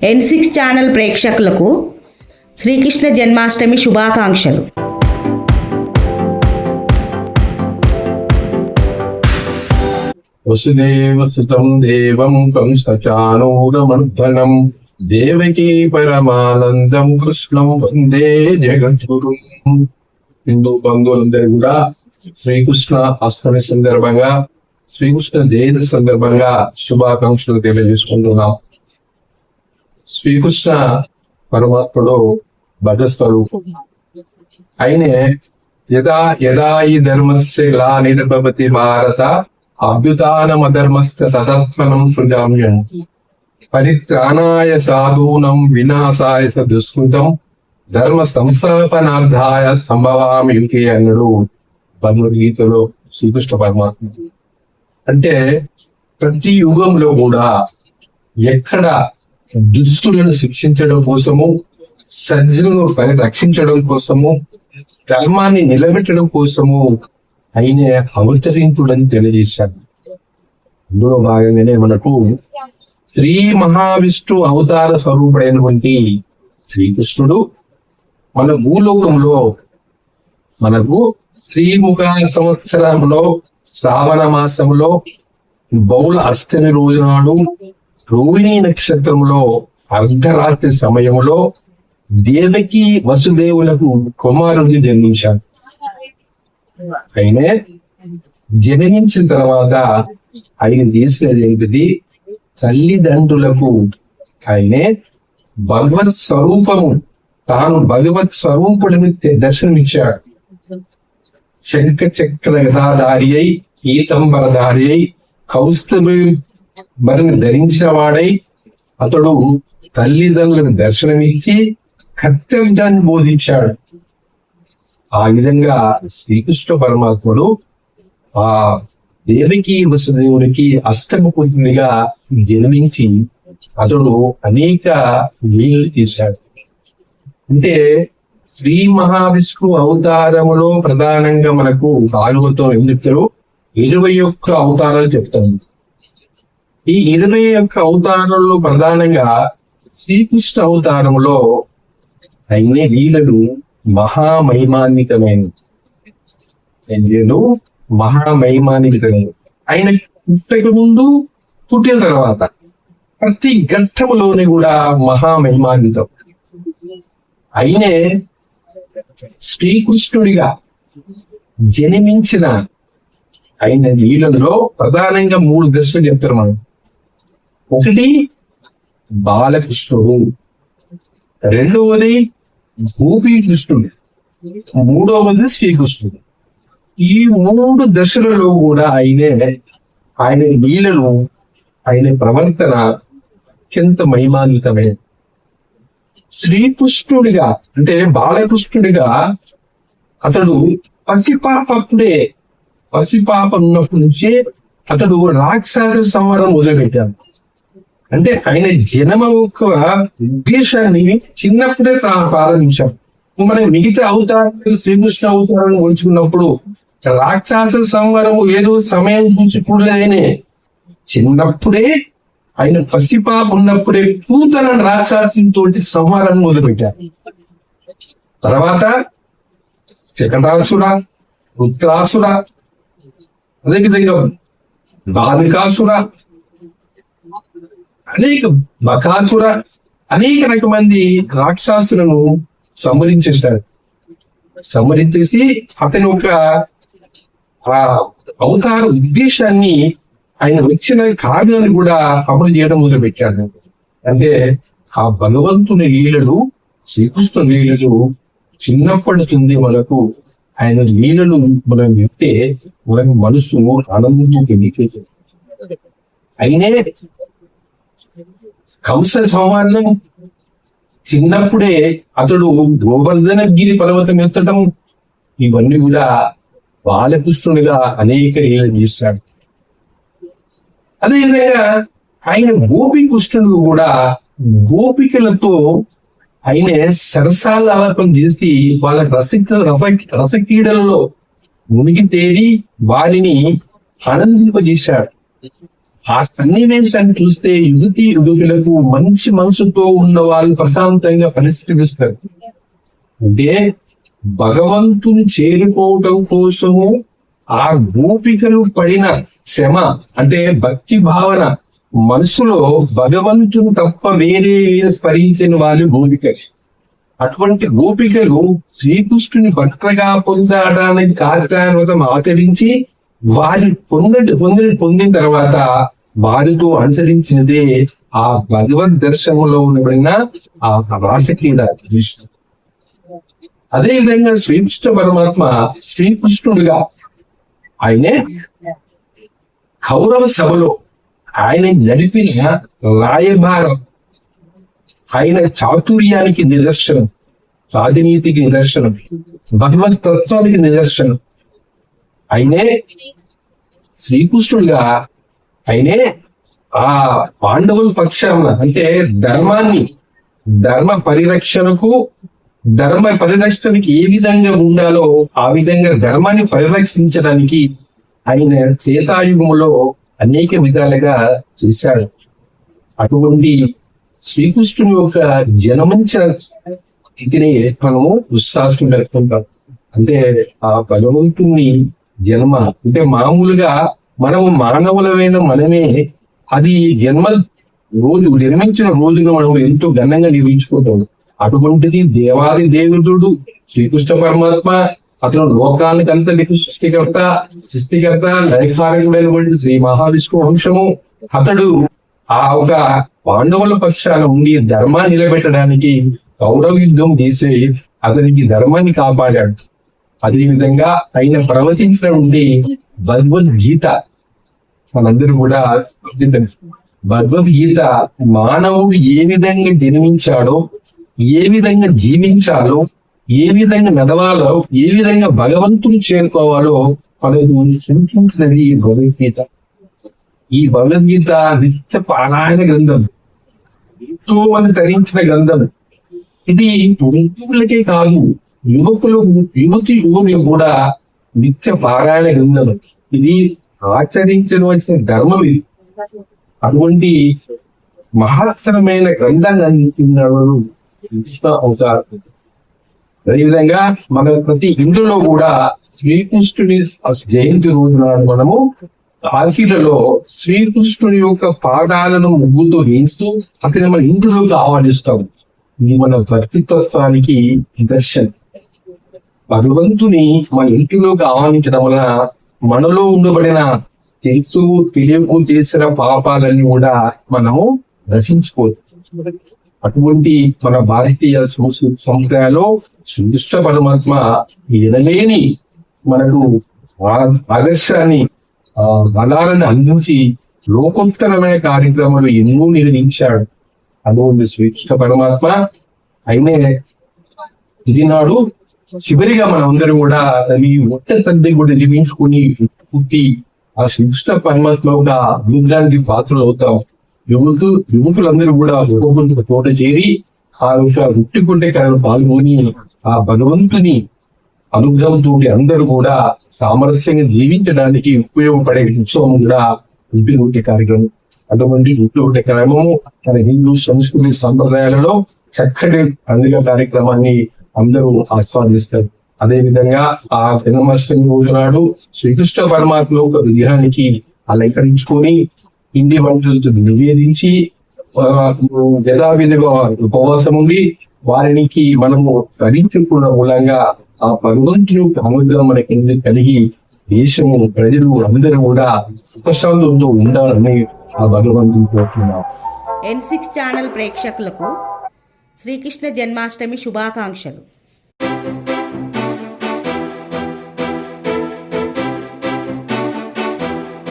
N6 channel ప్రేక్షకులకు శ్రీకృష్ణ జన్మాష్టమి శుభాకాంక్షలు. వసుదేవసుతం దేవం కంసచానూరమర్దనం దేవకీ పరమానందం కృష్ణం వందే జగద్గురుం. హిందూ బంధువులందరూ కూడా శ్రీకృష్ణ అష్టమి సందర్భంగా, శ్రీకృష్ణ జయంతి సందర్భంగా శుభాకాంక్షలు తెలియజేసుకుంటున్నాం. శ్రీకృష్ణ పరమాత్ముడు భగస్వరూపం. ఆయనే యదా యదా ఈ ధర్మస్య గ్లానిర్భవతి భారత అభ్యుతానమధర్మస్య తదాత్మనం సృజామ్యం పరిత్రాణాయ సాధూనం వినాశాయ స దుష్కృతం ధర్మ సంస్థాపనార్థాయ సంభవామి యుగే అన్నాడు భగవద్గీతలో శ్రీకృష్ణ పరమాత్మ. అంటే ప్రతి యుగంలో కూడా ఎక్కడ దుష్టులను శిక్షించడం కోసము, సజ్జనులను రక్షించడం కోసము, ధర్మాన్ని నిలబెట్టడం కోసము ఆయన అవతరించుడని తెలియజేశాడు. అందులో భాగంగానే మనకు శ్రీ మహావిష్ణు అవతార స్వరూపుడైనటువంటి శ్రీకృష్ణుడు మన భూలోకంలో మనకు శ్రీముఖ సంవత్సరంలో శ్రావణ మాసంలో బౌల అష్టమి రోజు నాడు రోహిణి నక్షత్రంలో అర్ధరాత్రి సమయంలో దేవకి వసుదేవులకు కుమారుడిని జన్మించాడు. ఆయనే జన్మించిన తర్వాత ఆయన చేసినది ఏంటిది? తల్లిదండ్రులకు ఆయనే భగవత్ స్వరూపము, తాను భగవత్ స్వరూపుడిని దర్శనమిచ్చాడు. శంఖ చక్ర గదాధారి అయి, పీతంబరధారి అయి, కౌస్తుభి మరిని ధరించిన వాడై అతడు తల్లిదండ్రులను దర్శనమిచ్చి కర్తవ్యాన్ని బోధించాడు. ఆ విధంగా శ్రీకృష్ణ పరమాత్ముడు ఆ దేవకి వసుదేవునికి అష్టమ పుత్రునిగా జన్మించి అతడు అనేక లీలలు తీశాడు. అంటే శ్రీ మహావిష్ణు అవతారములో ప్రధానంగా మనకు భాగవతం ఏం చెప్తారు? 21 అవతారాలు చెప్తాము. ఈ 21 అవతారంలో ప్రధానంగా శ్రీకృష్ణ అవతారంలో అయిన లీలలు మహామహిమాన్వితమైనవి. మహామహిమాన్వితమైనవి. ఆయన పుట్టక ముందు, పుట్టిన తర్వాత ప్రతి ఘట్టములోనే కూడా మహామహిమాన్వితం. అయినే శ్రీకృష్ణుడిగా జన్మించిన ఆయన లీలలో ప్రధానంగా 3 దశలు చెప్తారు మనం. ఒకటి బాలకృష్ణుడు, రెండవది గోపీకృష్ణుడు, మూడవది శ్రీకృష్ణుడు. ఈ 3 దశలలో కూడా ఆయన లీలలు, ఆయన ప్రవర్తన అత్యంత మహిమాన్వితమైన. శ్రీకృష్ణుడిగా అంటే బాలకృష్ణుడిగా అతడు పసిపాప ఉన్నప్పటి నుంచే అతడు రాక్షస సంహారం మొదలుపెట్టాడు. అంటే ఆయన జన్మ యొక్క ఉద్దేశాన్ని చిన్నప్పుడే ప్రారంభించాడు. మనం మిగతా అవతారాలు శ్రీకృష్ణ అవతారాన్ని పోల్చుకున్నప్పుడు రాక్షస సంహారము ఏదో సమయం చూసుకునేనే, చిన్నప్పుడే ఆయన పసిపాప ఉన్నప్పుడే పూతన రాక్షసులతోటి సంహారాన్ని మొదలుపెట్టారు. తర్వాత శకటాసుర, వృత్రాసుర, అదేవిధంగా బాలికాసుర, బకాసుర, అనేక రకమంది రాక్షసులను సంహరించేసి అతని ఒక అవతార ఉద్దేశాన్ని, ఆయన వచ్చిన కార్యాన్ని కూడా అమలు చేయడం మొదలు పెట్టాడు. అంటే ఆ భగవంతుని లీలలు, శ్రీకృష్ణ లీలలు చిన్నప్పటి నుండి మనకు ఆయన లీలలు మనం వింటే మనకు మనసు ఆనందంతో నిండిపోతుంది. అయినే కంస సంహారం చిన్నప్పుడే అతడు గోవర్ధనగిరి పర్వతం ఎత్తడం, ఇవన్నీ కూడా బాలకృష్ణుడిగా అనేక లీలలు చేశాడు. అదేవిధంగా ఆయన గోపీకృష్ణుడు కూడా గోపికలతో ఆయన సరసాలాపం చేసి వాళ్ళ రసక్రీడలలో మునిగి తేరి వారిని ఆనందింపజేశాడు. ఆ సన్నివేశాన్ని చూస్తే యువకులకు మంచి మనసుతో ఉన్న వాళ్ళు ప్రశాంతంగా పరిస్థితిస్తారు. అంటే భగవంతుని చేరుకోవటం కోసము ఆ గోపికలు పడిన శ్రమ, అంటే భక్తి భావన, మనసులో భగవంతుని తప్ప వేరే స్మరించిన వాళ్ళు గోపికలు. అటువంటి గోపికలు శ్రీకృష్ణుని భక్తగా పొందడానికి కార్యక్రమం ఆచరించి వారి పొందిన తర్వాత వారితో అనుసరించినదే ఆ భగవద్ దర్శనంలో ఉండబడిన ఆ రాసక్రీడ. అదే విధంగా శ్రీకృష్ణ పరమాత్మ శ్రీకృష్ణుడిగా ఆయనే కౌరవ సభలో ఆయన నడిపిన రాయబారం ఆయన చాతుర్యానికి నిదర్శనం, రాజనీతికి నిదర్శనం, భగవత్ తత్వానికి నిదర్శనం. ఆయనే శ్రీకృష్ణుడిగా ఆయనే ఆ పాండవుల పక్షాన, అంటే ధర్మ పరిరక్షణకి ఏ విధంగా ఉండాలో ఆ విధంగా ధర్మాన్ని పరిరక్షించడానికి ఆయన త్రేతాయుగములో అనేక విధాలుగా చేశాడు. అటువంటి శ్రీకృష్ణుని యొక్క జన్మించిన స్థితిని మనము విశ్వాసం పెట్టుకుంటాం. అంటే ఆ భగవంతుని జన్మ అంటే మామూలుగా మనము మానవులమైన మనమే అది జన్మించిన రోజును మనం ఎంతో ఘనంగా నిర్వహించుకుంటాం. అటువంటిది దేవాది దేవుడు శ్రీకృష్ణ పరమాత్మ, అతను లోకానికంతటి సృష్టికర్త లయకారకుడైనటువంటి శ్రీ మహావిష్ణు వంశము, అతడు ఆ ఒక పాండవుల పక్షాన ఉండి ధర్మాన్ని నిలబెట్టడానికి కౌరవ యుద్ధం చేసి అతనికి ధర్మాన్ని కాపాడాడు. అదేవిధంగా ఆయన ప్రవచించినటువంటి భగవద్గీత మనందరూ కూడా భగవద్గీత మానవుడు ఏ విధంగా జన్మించాడో, ఏ విధంగా జీవించాలో, ఏ విధంగా నడవాలో, ఏ విధంగా భగవంతుని చేరుకోవాలో మనకు సూచించినది భగవద్గీత. ఈ భగవద్గీత నిత్య పారాయణ గ్రంథం, ఎంతో మంది ధరించిన గ్రంథం. ఇది యువకులకే కాదు, యువకులు కూడా నిత్య పారాయణ గ్రంథం. ఇది ఆచరించవలసిన ధర్మం. ఇది అటువంటి మహత్తరమైన గ్రంథాన్ని అందించినాడు కృష్ణ అవతారం. అదేవిధంగా మన ప్రతి ఇంట్లో కూడా శ్రీకృష్ణుని జయంతి రోజు నాడు మనము ఆకిలలో శ్రీకృష్ణుని యొక్క పాదాలను ముగ్గుతో వేస్తూ అతని మన ఇంట్లోకి ఆహ్వానిస్తాము. ఇది మన భక్తిత్వానికి నిదర్శనం. భగవంతుని మన ఇంటిలోకి ఆహ్వానించడం వలన మనలో ఉండబడిన తెలుసు తెలియకు చేసిన పాపాలన్నీ కూడా మనము నశించిపోతాం. అటువంటి మన భారతీయ సంప్రదాయంలో శ్రీకృష్ణ పరమాత్మ ఎనలేని మనకు ఆదర్శాన్ని బలాలను అందించి లోకోత్తరమైన కార్యక్రమాలు ఎన్నో నిర్వహించాడు. అందులో శ్రీకృష్ణ పరమాత్మ అయినే ఇది నాడు చివరిగా మనం అందరం కూడా ఈ ఒక్క తండ్రి కూడా నిర్మించుకుని పుట్టి ఆ శ్రీకృష్ణ పరమాత్మ ఒక అనుగ్రహానికి పాత్రలు అవుతాం. యువకులందరూ కూడా ఒక్కొక్క తోట చేరి ఆ యొక్క ఉట్టుకుంటే పాల్గొని ఆ భగవంతుని అనుగ్రహంతో అందరూ కూడా సామరస్యంగా జీవించడానికి ఉపయోగపడే ఉత్సవం కూడా ఉట్టి కార్యక్రమం. అటువంటి ఉట్టి క్రమము మన హిందూ సంస్కృతి సంప్రదాయాలలో చక్కటి పండుగ కార్యక్రమాన్ని అందరూ ఆస్వాదిస్తారు. అదే విధంగా ఆ జన్మాష్టమి రోజు నాడు శ్రీకృష్ణ పరమాత్మ ఒక విగ్రహానికి అలంకరించుకొని పిండి వంటలతో నివేదించి యథావిధిగా ఉపవాసం ఉండి వారికి మనము ధరించుకున్న మూలంగా ఆ భగవంతుని అనుగ్రహం మనకి కలిగి దేశము ప్రజలు అందరూ కూడా సుఖశాంతులతో ఉండాలని ఆ భగవంతుని కోరుతున్నాం. N6 ఛానల్ ప్రేక్షకులకు శ్రీకృష్ణ జన్మాష్టమి శుభాకాంక్షలు.